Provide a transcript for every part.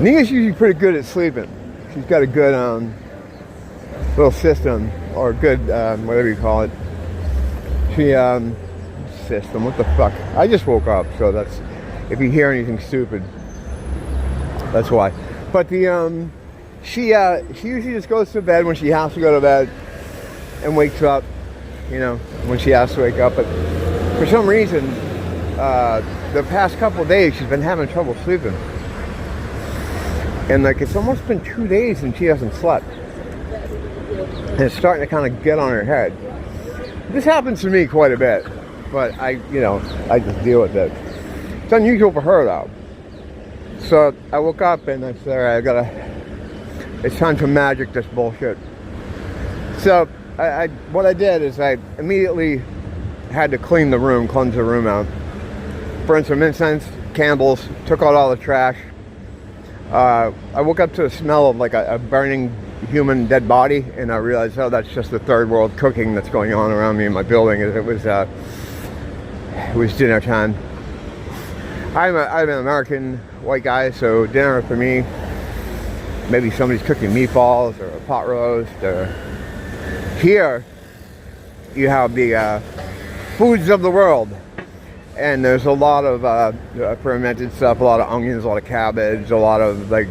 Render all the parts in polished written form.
Nina's usually pretty good at sleeping. She's got a good little system, or good whatever you call it. She system. What the fuck? I just woke up, so that's, if you hear anything stupid, that's why. But the she usually just goes to bed when she has to go to bed, and wakes up, you know, when she has to wake up. But for some reason, the past couple of days, she's been having trouble sleeping. And like, it's almost been 2 days and she hasn't slept. And it's starting to kind of get on her head. This happens to me quite a bit, but I just deal with it. It's unusual for her though. So I woke up and I said, all right, it's time to magic this bullshit. So what I did is I immediately had to cleanse the room out. Burned some incense, candles, took out all the trash. I woke up to the smell of like a burning human dead body, and I realized, oh, that's just the third world cooking that's going on around me in my building. It was dinner time. I'm an American white guy, so dinner for me, maybe somebody's cooking meatballs or a pot roast. Or here, you have the foods of the world. And there's a lot of fermented stuff, a lot of onions, a lot of cabbage, a lot of like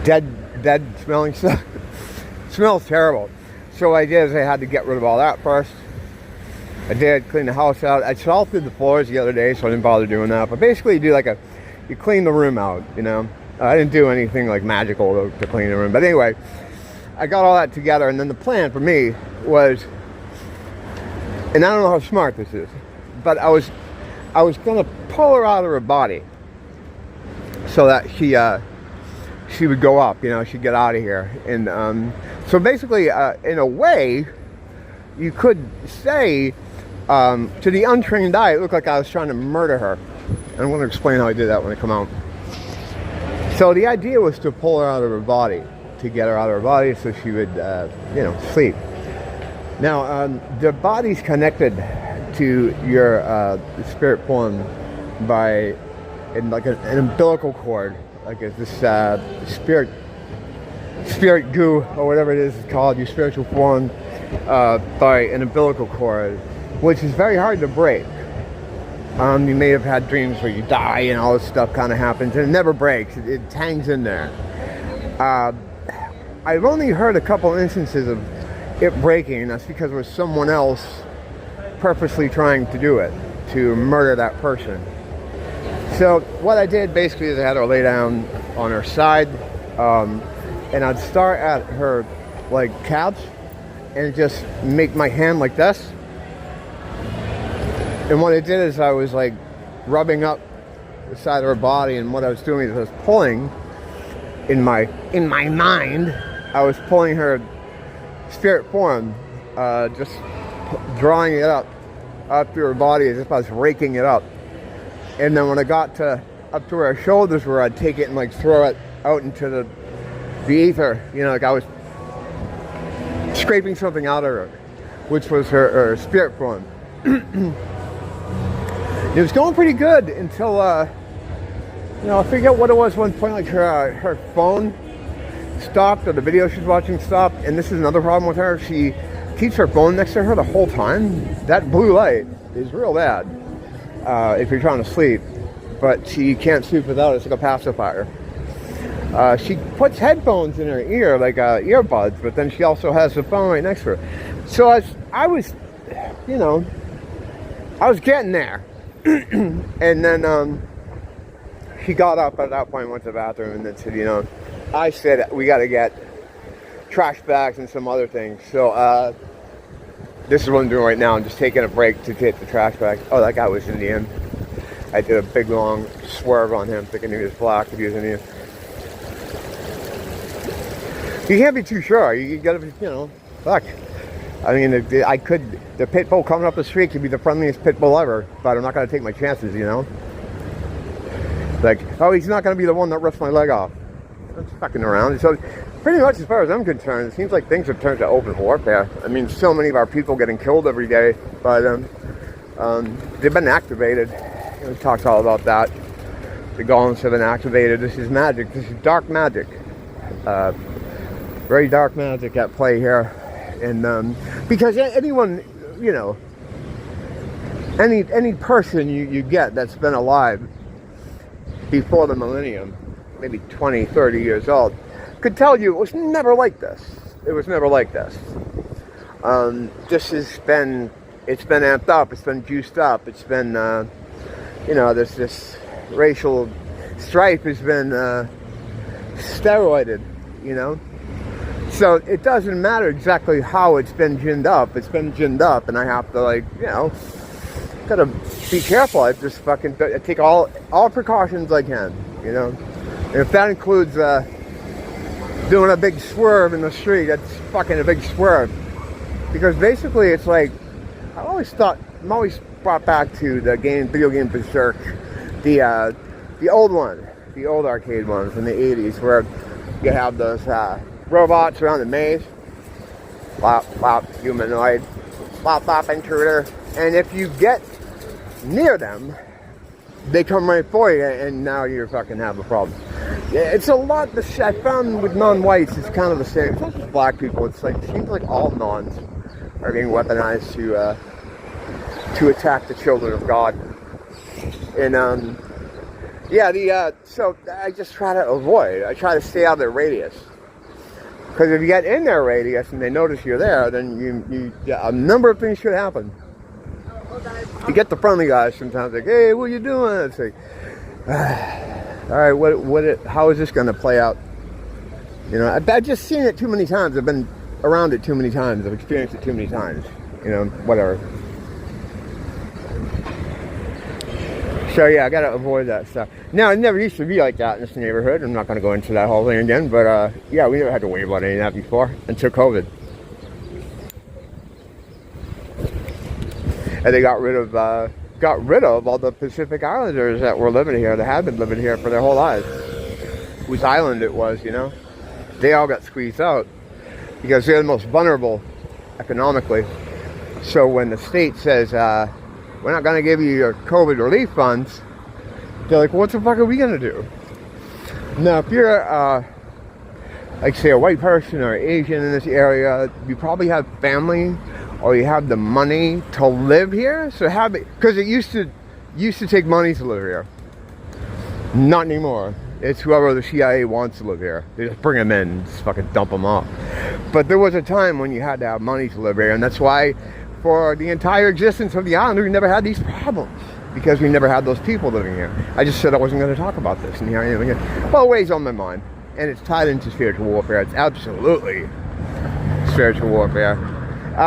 dead smelling stuff. It smells terrible. So what I did is I had to get rid of all that first. I did clean the house out. I salted the floors the other day, so I didn't bother doing that. But basically, you clean the room out, you know. I didn't do anything like magical to clean the room. But anyway, I got all that together, and then the plan for me was, and I don't know how smart this is, but I was gonna pull her out of her body so that she would go up, you know, she'd get out of here. And so basically, in a way, you could say, to the untrained eye, it looked like I was trying to murder her. And I'm going to explain how I did that when I come out. So the idea was to pull her out of her body, to get her out of her body so she would, sleep. Now, the body's connected to your spirit form by an umbilical cord, like this spirit goo, or whatever it is it's called, your spiritual form, by an umbilical cord, which is very hard to break. You may have had dreams where you die and all this stuff kind of happens, and it never breaks. It hangs in there. I've only heard a couple instances of it breaking, and that's because it was someone else purposely trying to do it, to murder that person. So what I did basically is I had her lay down on her side, and I'd start at her like calves and just make my hand like this. And what I did is I was like rubbing up the side of her body, and what I was doing is I was pulling in my mind, I was pulling her spirit form, just drawing it up through her body as if I was raking it up. And then when I got up to where her shoulders were, I'd take it and like throw it out into the ether, you know, like I was scraping something out of her, which was her spirit form. It was going pretty good until, I forget what it was one point, like her phone stopped, or the video she's watching stopped. And this is another problem with her. She keeps her phone next to her the whole time. That blue light is real bad if you're trying to sleep, but she can't sleep without it. It's like a pacifier. She puts headphones in her ear, like earbuds, but then she also has the phone right next to her. So I was getting there. And then she got up at that point, went to the bathroom, and then said, I said, we got to get trash bags and some other things. So this is what I'm doing right now. I'm just taking a break to get the trash bags. Oh, that guy was Indian. I did a big, long swerve on him, thinking he was black, if he was Indian. You can't be too sure. You got to, fuck. I mean, the pit bull coming up the street could be the friendliest pit bull ever, but I'm not going to take my chances, Like, oh, he's not going to be the one that rips my leg off. That's fucking around. So, pretty much as far as I'm concerned, it seems like things have turned to open warfare. I mean, so many of our people getting killed every day by them. They've been activated. We talked all about that. The golems have been activated. This is magic. This is dark magic. Very dark magic at play here. And because anyone, you know, any person you get that's been alive before the millennium, maybe 20, 30 years old, could tell you it was never like this. It was never like this. This has been, it's been amped up, it's been juiced up, it's been, you know, this racial strife has been steroided, you know. So it doesn't matter exactly how it's been ginned up. It's been ginned up, and I have to, like, you know, gotta be careful. I just fucking take all precautions I can, you know. And if that includes doing a big swerve in the street, that's fucking a big swerve. Because basically, it's like, I'm always brought back to the video game Berserk, the old one, the old arcade ones in the 80s, where you have those robots around the maze, humanoid, intruder, and if you get near them, they come right for you, and now you're fucking have a problem. Yeah, it's a lot. I found with non-whites, it's kind of the same. It's not just black people. It's like, it seems like all nons are being weaponized to attack the children of God. And yeah, so I just try to avoid. I try to stay out of their radius. Because if you get in their radius and they notice you're there, then a number of things should happen. You get the friendly guys sometimes, like, hey, what are you doing? It's like, all right, how is this going to play out? You know, I've just seen it too many times. I've been around it too many times. I've experienced it too many times. You know, whatever. So yeah, I gotta avoid that stuff. Now, it never used to be like that in this neighborhood. I'm not gonna go into that whole thing again, but yeah, we never had to worry about any of that before until COVID. And they got rid of all the Pacific Islanders that were living here, that had been living here for their whole lives. Whose island it was, you know. They all got squeezed out because they're the most vulnerable economically. So when the state says, we're not going to give you your COVID relief funds, they're like, what the fuck are we going to do? Now, if you're, like, say, a white person or Asian in this area, you probably have family or you have the money to live here. So because it used to take money to live here. Not anymore. It's whoever the CIA wants to live here. They just bring them in and just fucking dump them off. But there was a time when you had to have money to live here, and that's why for the entire existence of the island, we never had these problems, because we never had those people living here. I just said I wasn't going to talk about this, and here I am again. Well, it weighs on my mind, and it's tied into spiritual warfare. It's absolutely spiritual warfare.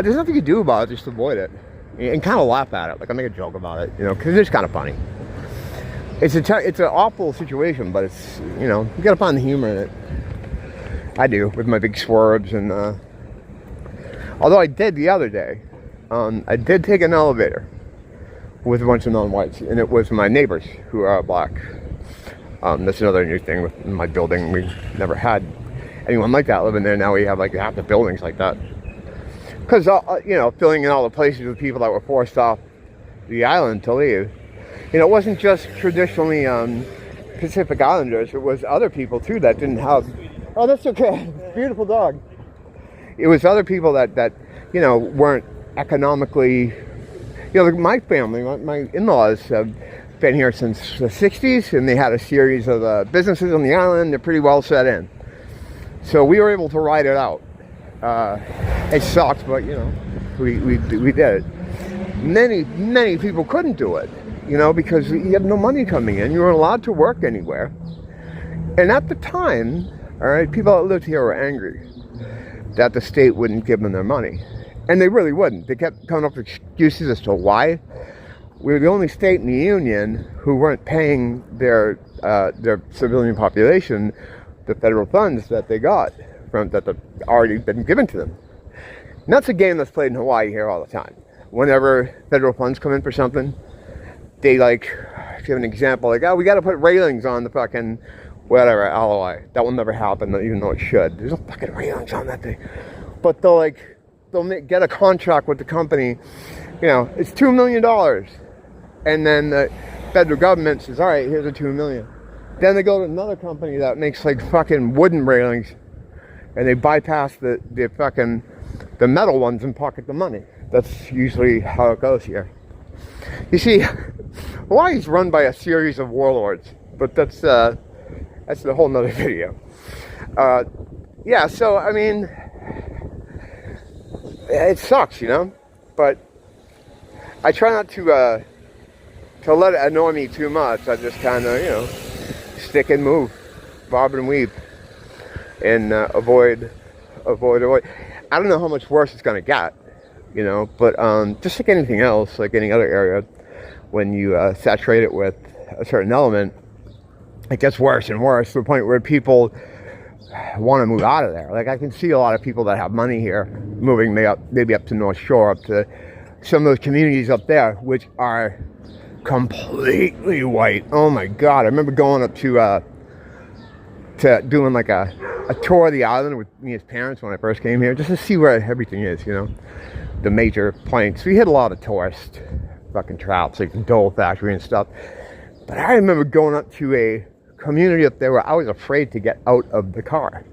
There's nothing you can do about it, just avoid it, and kind of laugh at it. Like, I make a joke about it, you know, because it's kind of funny. It's an awful situation, but it's, you know, you got to find the humor in it. I do, with my big swerves, and although I did the other day, I did take an elevator with a bunch of non-whites, and it was my neighbors who are black. That's another new thing with my building. We never had anyone like that living there. Now we have like half the buildings like that. Because, you know, filling in all the places with people that were forced off the island to leave. You know, it wasn't just traditionally Pacific Islanders. It was other people, too, that didn't have... Oh, that's okay. Beautiful dog. It was other people that you know, weren't economically... You know, like my family, my in-laws have been here since the 60s, and they had a series of businesses on the island. They're pretty well set in. So we were able to ride it out. It sucked, but, you know, we did it. Many people couldn't do it, you know, because you had no money coming in. You weren't allowed to work anywhere. And at the time, all right, people that lived here were angry that the state wouldn't give them their money. And they really wouldn't. They kept coming up with excuses as to why. We were the only state in the union who weren't paying their civilian population the federal funds that they got from that had already been given to them. And that's a game that's played in Hawaii here all the time. Whenever federal funds come in for something, they like give an example like, oh, we got to put railings on the fucking whatever LOI. That will never happen, even though it should. There's no fucking railings on that thing. But they'll get a contract with the company. You know, it's $2 million, and then the federal government says, all right, here's the $2 million. Then they go to another company that makes like fucking wooden railings, and they bypass the metal ones and pocket the money. That's usually how it goes here. You see, Hawaii's run by a series of warlords, but that's a whole nother video. Yeah, so I mean, it sucks, you know, but I try not to let it annoy me too much. I just kind of, you know, stick and move, bob and weave, and avoid. I don't know how much worse it's gonna get, you know, but just like anything else, like any other area, when you saturate it with a certain element, it gets worse and worse to the point where people want to move out of there. Like I can see a lot of people that have money here moving maybe up to North Shore, up to some of those communities up there, which are completely white. Oh my God! I remember going up to doing like a tour of the island with me and his parents when I first came here, just to see where everything is, you know, the major points. We hit a lot of tourist fucking traps, like the Dole factory and stuff. But I remember going up to a community up there where I was afraid to get out of the car,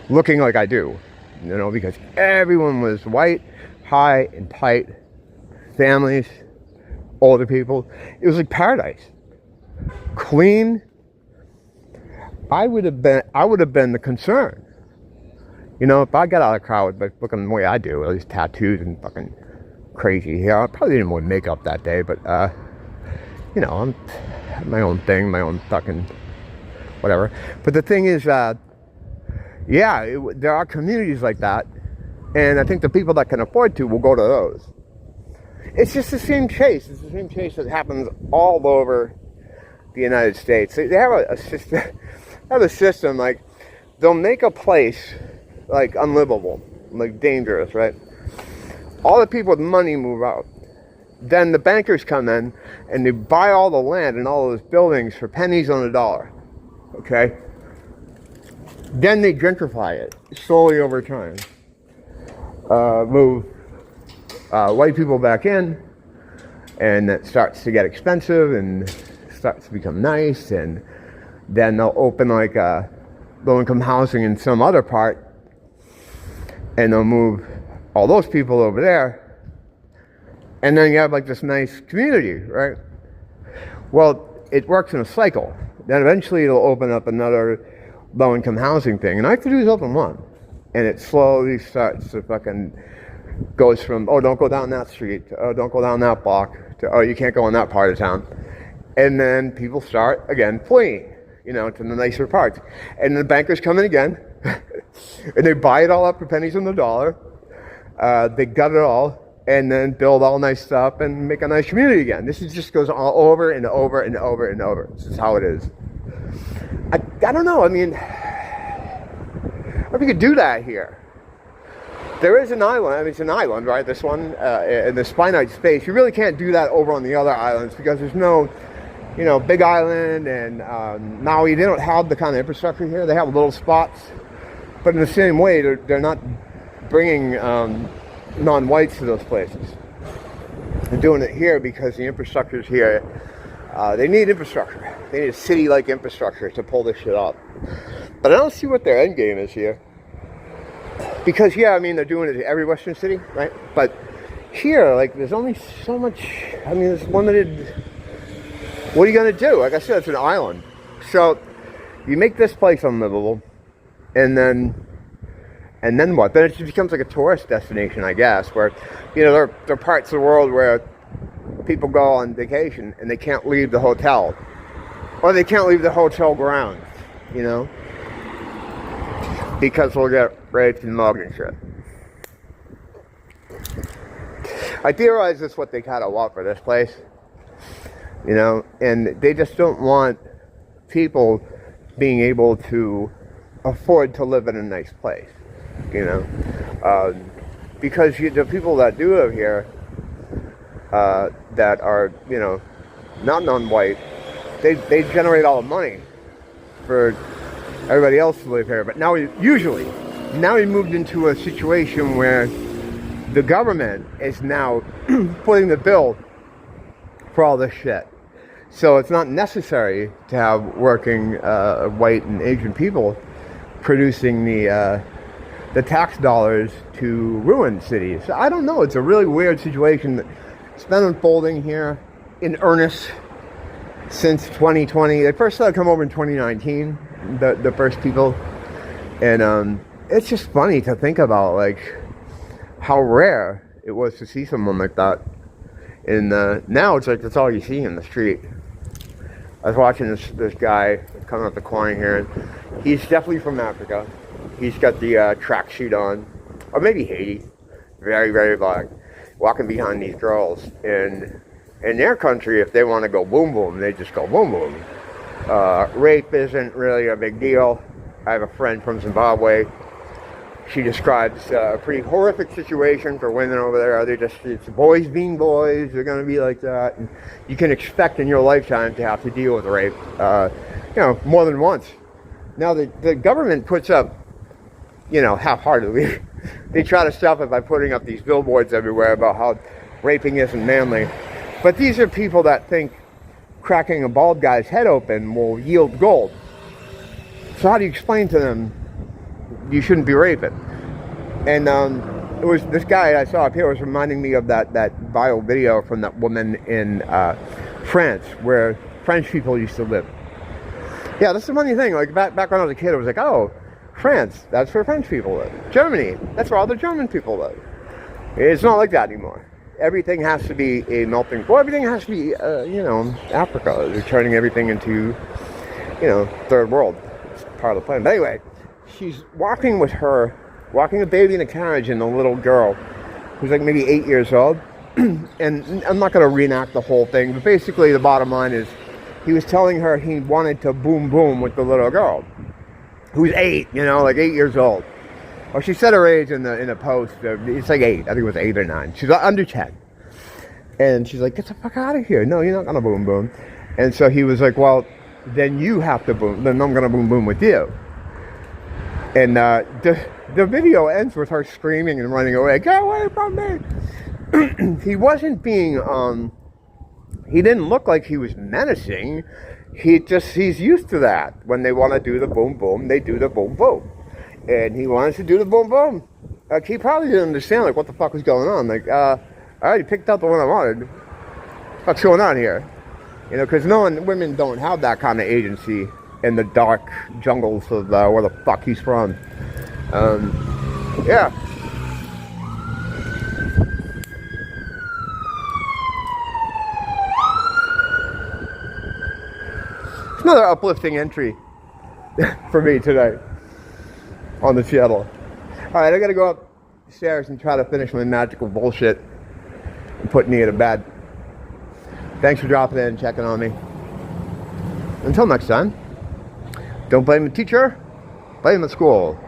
looking like I do, you know, because everyone was white, high and tight, families, older people. It was like paradise. Clean. I would have been the concern. You know, if I got out of the crowd by looking the way I do, all these tattoos and fucking crazy hair. I probably didn't wear makeup that day, but you know, I'm my own thing, my own fucking whatever. But the thing is, yeah, there are communities like that, and I think the people that can afford to will go to those. It's just the same chase. It's the same chase that happens all over the United States. They have a system. Have a system like they'll make a place like unlivable, like dangerous, right? All the people with money move out. Then the bankers come in and they buy all the land and all those buildings for pennies on the dollar. Okay? Then they gentrify it slowly over time. Move white people back in, and it starts to get expensive and starts to become nice, and then they'll open like low-income housing in some other part, and they'll move all those people over there, and then you have like this nice community, right? Well, it works in a cycle. Then eventually it'll open up another low-income housing thing, and all I have to do is open one, and it slowly starts to fucking goes from, oh, don't go down that street, to, oh, don't go down that block, to, oh, you can't go in that part of town. And then people start again fleeing, you know, to the nicer parts. And the bankers come in again, and they buy it all up for pennies on the dollar. They gut it all, and then build all nice stuff and make a nice community again. This just goes all over and over and over and over. This is how it is. I don't know. I mean, if you could do that here. There is an island. I mean, it's an island, right? This one, in this finite space. You really can't do that over on the other islands because there's no, you know, big island and Maui. They don't have the kind of infrastructure here. They have little spots, but in the same way, they're not bringing non-whites to those places. They're doing it here because the infrastructure's here. They need infrastructure. They need a city-like infrastructure to pull this shit off. But I don't see what their end game is here. Because, yeah, I mean, they're doing it to every Western city, right? But here, like, there's only so much, I mean, there's limited, what are you going to do? Like I said, it's an island. So, you make this place unlivable, and then what? Then it just becomes like a tourist destination, I guess, where, you know, there are parts of the world where people go on vacation, and they can't leave the hotel. Or they can't leave the hotel grounds, you know? Because we'll get raped and mugged and shit. I theorize that's what they kind of want for this place, you know, and they just don't want people being able to afford to live in a nice place, you know, because the people that do live here, that are, you know, not non-white, they generate all the money for everybody else to live here. But now we moved into a situation where the government is now putting the bill for all this shit. So it's not necessary to have working white and Asian people producing the tax dollars to ruin cities. So I don't know. It's a really weird situation that's been unfolding here in earnest since 2020. They first started coming over in 2019, the first people. And it's just funny to think about, like, how rare it was to see someone like that. And now it's like that's all you see in the street. I was watching this guy coming up the corner here, and he's definitely from Africa. He's got the tracksuit on, or maybe Haiti, very, very black, walking behind these girls. And in their country, if they want to go boom boom, they just go boom boom. Rape isn't really a big deal. I have a friend from Zimbabwe. She describes a pretty horrific situation for women over there. It's boys being boys. They're going to be like that. And you can expect in your lifetime to have to deal with rape, more than once. Now, the government puts up, half-heartedly, they try to stop it by putting up these billboards everywhere about how raping isn't manly. But these are people that think cracking a bald guy's head open will yield gold. So how do you explain to them you shouldn't be raping? And it was this guy I saw up here was reminding me of that viral video from that woman in France, where French people used to live. Yeah, that's the funny thing. Like back when I was a kid, I was like, oh, France, that's where French people live. Germany, that's where all the German people live. It's not like that anymore. Everything has to be a melting pot. Everything has to be, Africa. They're turning everything into, third world. It's part of the plan. But anyway, she's walking a baby in a carriage, and a little girl who's like maybe 8 years old. And I'm not going to reenact the whole thing, but basically the bottom line is he was telling her he wanted to boom boom with the little girl who's 8, like 8 years old. Well, she said her age in a post. It's like 8. I think it was 8 or 9. She's under 10. And she's like, get the fuck out of here. No, you're not going to boom boom. And so he was like, well, then you have to boom. Then I'm going to boom boom with you. And the video ends with her screaming and running away. Get away from me! He wasn't being, he didn't look like he was menacing. He's used to that. When they want to do the boom boom, they do the boom boom. And he wanted to do the boom boom. He probably didn't understand, like, what the fuck was going on. Like, I already picked out the one I wanted. What's going on here? Because women don't have that kind of agency in the dark jungles of where the fuck he's from. Yeah. It's another uplifting entry for me today on the channel. Alright, I gotta go upstairs and try to finish my magical bullshit and put Nia to bed. Thanks for dropping in and checking on me. Until next time, don't blame the teacher, blame the school.